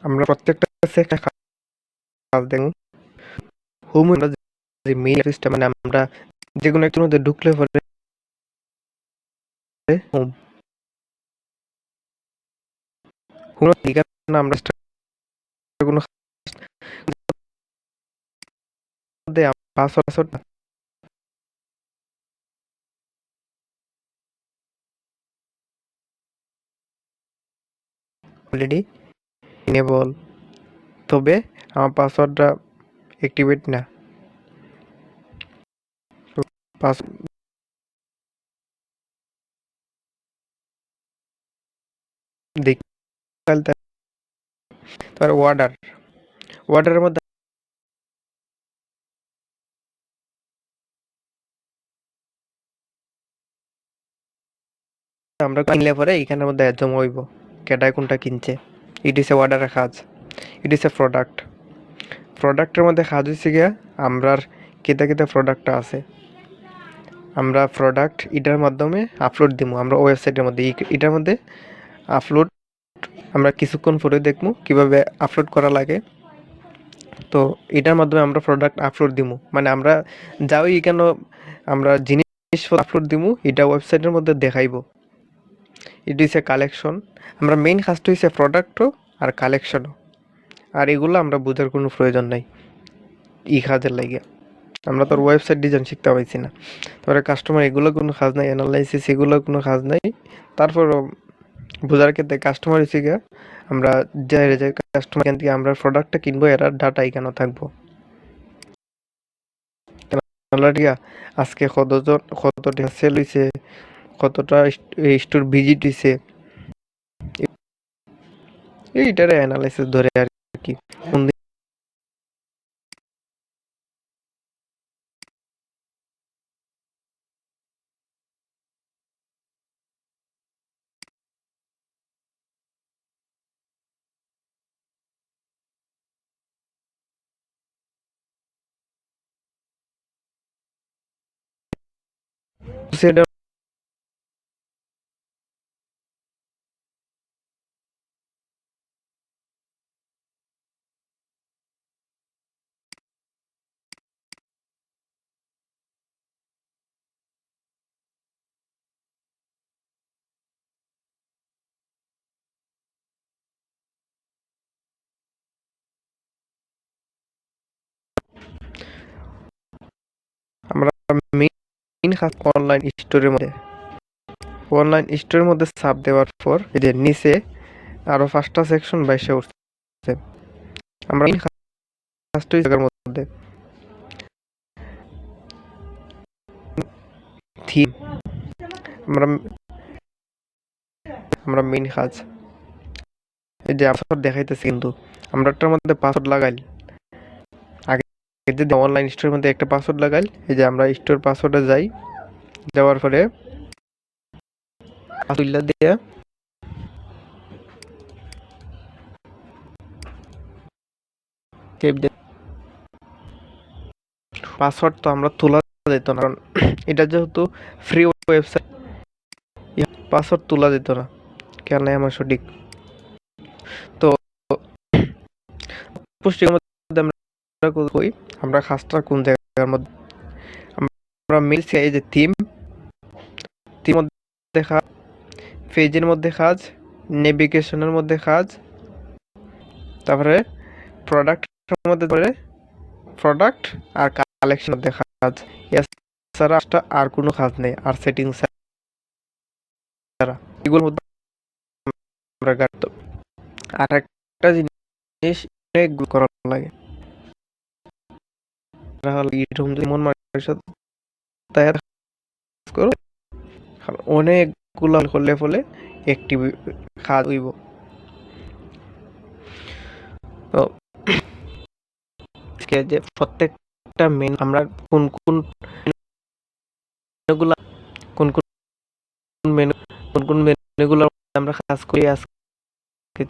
আমরা প্রত্যেকটা সেকশনে কাজ দেখব। হোম যে মেইল সিস্টেম মানে আমরা যেকোনো একটার মধ্যে ঢুকলে পরে হোম হোম ঠিকানা আমরা কোনো পাসওয়ার্ড অলরেডি এনেবল, তবে আমার পাসওয়ার্ডটা অ্যাক্টিভেট না। পাস দেখ তারপর ওয়ার্ডারের মধ্যে আমরা কিনলে পরে এখানের মধ্যে জমা হইব কেটায় কোনটা কিনছে। ইট ইস এ অর্ডারের কাজ, ইট ইস এ প্রোডাক্টের মধ্যে কাজ হচ্ছে গিয়া আমরার কেতা কেতা প্রোডাক্টটা আছে, আমরা প্রোডাক্ট এটার মাধ্যমে আপলোড দিব আমরা ওয়েবসাইটের মধ্যে। এটার মধ্যে আপলোড আমরা কিছুক্ষণ পরে দেখবো কিভাবে আপলোড করা লাগে। তো এটার মাধ্যমে আমরা প্রোডাক্ট আপলোড দিব, মানে আমরা যাই কেন আমরা জিনিস আপলোড দিব এটা ওয়েবসাইটের মধ্যে দেখাইব। ইট ইস এ কালেকশন, আমরা মেইন কাজটা হচ্ছে প্রোডাক্টও আর কালেকশনও, আর এগুলো আমরা বোঝার কোনো প্রয়োজন নাই ই কাজের লাগে। আমরা তো ওয়েবসাইট ডিজাইন শিখতে পারছি না, তারপরে কাস্টমার এগুলো কোনো কাজ নাই, অ্যানালাইসিস এগুলো কোনো কাজ নাই। তারপর বোঝার ক্ষেত্রে কাস্টমার হচ্ছে গিয়ে আমরা যে কাস্টমার এখান থেকে আমরা প্রোডাক্টটা কিনবো এরা ডাটা এখানে থাকবো। আজকে কতটা সেল হয়েছে, কতটা স্টোর ভিজিট হয়েছে, এইটারে অ্যানালাইসিস ধরে আর কি। কোন দিন সেটা আমরা মেইন কাজ অনলাইন স্টোরের মধ্যে সাব দেওয়ার পর এই যে নিচে আরো 5টা সেকশন বাইসে উঠছে। আমরা মেইন কাজটা এই জায়গার মধ্যে থিম, আমরা আমরা মেইন কাজ এই যে পাসওয়ার্ড দেখাইতেছি, কিন্তু আমরা একটার মধ্যে পাসওয়ার্ড লাগাই আগে যদি অনলাইন স্টোরের মধ্যে একটা পাসওয়ার্ড লাগাই, এই যে আমরা স্টোর পাসওয়ার্ডে যাই, যাওয়ার পরে পাসওয়ার্ড দিয়ে পাসওয়ার্ড তো আমরা তোলা যেত না, কারণ এটা যেহেতু ফ্রি ওয়েবসাইট পাসওয়ার্ড তোলা যেত না, কেন আমার সঠিক। তো পোস্টের মধ্যে আমরা কই আমরা কাজটা কোন জায়গার মধ্যে আমরা মিলছি, এই যে থিম মধ্যে কাজ, পেজের মধ্যে কাজ, নেভিগেশনের মধ্যে কাজ, তারপরে প্রোডাক্টের মধ্যে ধরে প্রোডাক্ট আর কালেকশন মধ্যে কাজ, এছাড়া আর কোনো কাজ নেই। আর সেটিং ছাড়া এগুলোর মধ্যে আমরা গাড়তে। আর একটা জিনিস অনেক করা লাগে, মন মানুষের সাথে করো, অনেকগুলো করলে ফলে একটি কাজ হইব। তো যে প্রত্যেকটা মেন আমরা কোন কোন মেনুগুলো কোন কোন মেনু কোন কোন মেনুগুলো আমরা কাজ করি আজকে